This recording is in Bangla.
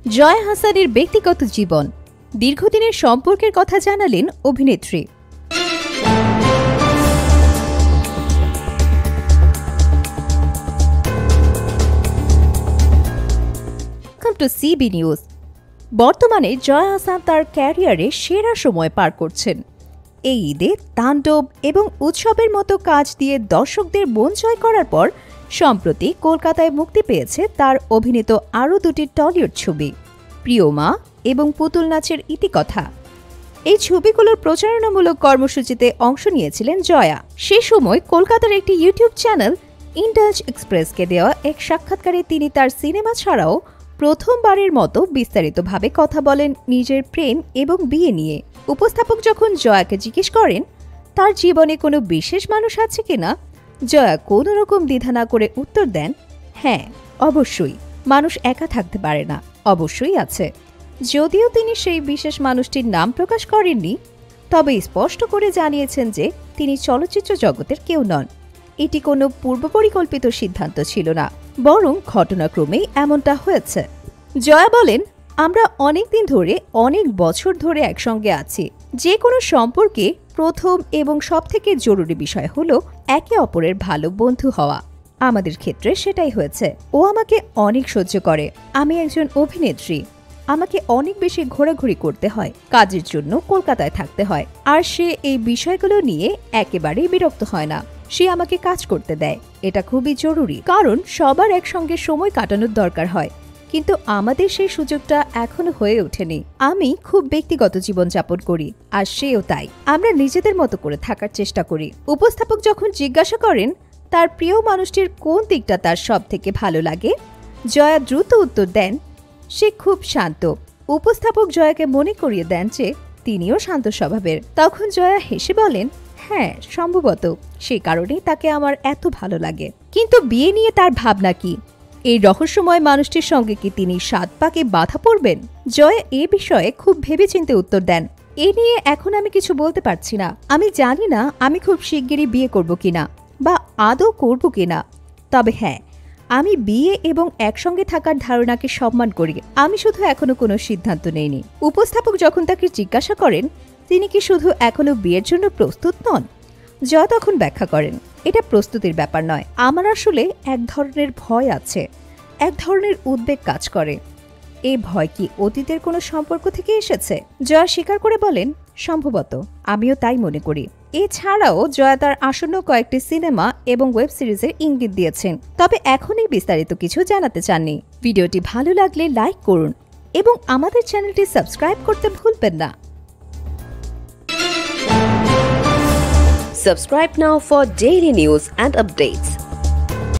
জয়া হাসানের ব্যক্তিগত জীবন, দীর্ঘদিনের সম্পর্কের কথা জানালেন অভিনেত্রী। Welcome to CB news. বর্তমানে জয়া হাসান তার ক্যারিয়ারে সেরা সময় পার করছেন। এই ঈদে তাণ্ডব এবং উৎসবের মতো কাজ দিয়ে দর্শকদের মন জয় করার পর সম্প্রতি কলকাতায় মুক্তি পেয়েছে তার অভিনীত আরও দুটি টলিউড ছবি, প্রিয় মা এবং পুতুল নাচের ইতিকথা। এই ছবিগুলোর প্রচারণামূলক কর্মসূচিতে অংশ নিয়েছিলেন জয়া। সে সময় কলকাতার একটি ইউটিউব চ্যানেল ইন্ডালজ এক্সপ্রেসকে দেওয়া এক সাক্ষাৎকারে তিনি তার সিনেমা ছাড়াও প্রথমবারের মতো বিস্তারিতভাবে কথা বলেন নিজের প্রেম এবং বিয়ে নিয়ে। উপস্থাপক যখন জয়াকে জিজ্ঞেস করেন তার জীবনে কোনো বিশেষ মানুষ আছে কিনা, জয়া কোনো রকম দ্বিধা না করে উত্তর দেন, হ্যাঁ অবশ্যই, মানুষ একা থাকতে পারে না, অবশ্যই আছে। যদিও তিনি সেই বিশেষ মানুষটির নাম প্রকাশ করেননি, তবে স্পষ্ট করে জানিয়েছেন যে তিনি চলচ্চিত্র জগতের কেউ নন। এটি কোনো পূর্বপরিকল্পিত সিদ্ধান্ত ছিল না, বরং ঘটনাক্রমেই এমনটা হয়েছে। জয়া বলেন, আমরা অনেক দিন ধরে, অনেক বছর ধরে একসঙ্গে আছি। যে কোনো সম্পর্কে প্রথম এবং সবথেকে জরুরি বিষয় হলো একে অপরের ভালো বন্ধু হওয়া। আমাদের ক্ষেত্রে সেটাই হয়েছে। ও আমাকে অনেক সহ্য করে। আমি একজন অভিনেত্রী, আমাকে অনেক বেশি ঘোরাঘুরি করতে হয়, কাজের জন্য কলকাতায় থাকতে হয়, আর সে এই বিষয়গুলো নিয়ে একেবারেই বিরক্ত হয় না। সে আমাকে কাজ করতে দেয়, এটা খুবই জরুরি, কারণ সবার একসঙ্গে সময় কাটানোর দরকার হয়, কিন্তু আমাদের সেই সুযোগটা এখনো হয়ে ওঠেনি। আমি খুব ব্যক্তিগত জীবনযাপন করি, আর সেও তাই। আমরা নিজেদের মতো করে থাকার চেষ্টা করি। উপস্থাপক যখন জিজ্ঞাসা করেন তার প্রিয় মানুষটির কোন দিকটা তার সব থেকে ভালো লাগে, জয়া দ্রুত উত্তর দেন, সে খুব শান্ত। উপস্থাপক জয়াকে মনে করিয়ে দেন যে তিনিও শান্ত স্বভাবের। তখন জয়া হেসে বলেন, হ্যাঁ সম্ভবত সেই কারণেই তাকে আমার এত ভালো লাগে। কিন্তু বিয়ে নিয়ে তার ভাবনা কি? এই রহস্যময় মানুষটির সঙ্গে কি তিনি 7 পাকে বাধা পড়বেন? জয়া এ বিষয়ে খুব ভেবেচিন্তে উত্তর দেন, এ নিয়ে এখন আমি কিছু বলতে পারছি না। আমি জানি না আমি খুব শিগগিরই বিয়ে করব কিনা, বা আদৌ করব কিনা। তবে হ্যাঁ, আমি বিয়ে এবং একসঙ্গে থাকার ধারণাকে সম্মান করি। আমি শুধু এখনো কোনো সিদ্ধান্ত নেইনি। উপস্থাপক যখন তাকে জিজ্ঞাসা করেন তিনি কি শুধু এখনো বিয়ের জন্য প্রস্তুত নন, জয়া তখন ব্যাখ্যা করেন, এটা প্রস্তুতির ব্যাপার নয়। আমার আসলে এক ধরনের ভয় আছে, এক ধরনের উদ্বেগ কাজ করে। এই ভয় কি অতীতের কোনো সম্পর্ক থেকে এসেছে? জয়া স্বীকার করে বলেন, সম্ভবত, আমিও তাই মনে করি। এছাড়াও জয়া তার আসন্ন কয়েকটি সিনেমা এবং ওয়েব সিরিজের ইঙ্গিত দিয়েছেন, তবে এখনই বিস্তারিত কিছু জানাতে চাননি। ভিডিওটি ভালো লাগলে লাইক করুন এবং আমাদের চ্যানেলটি সাবস্ক্রাইব করতে ভুলবেন না। Subscribe now for daily news and updates.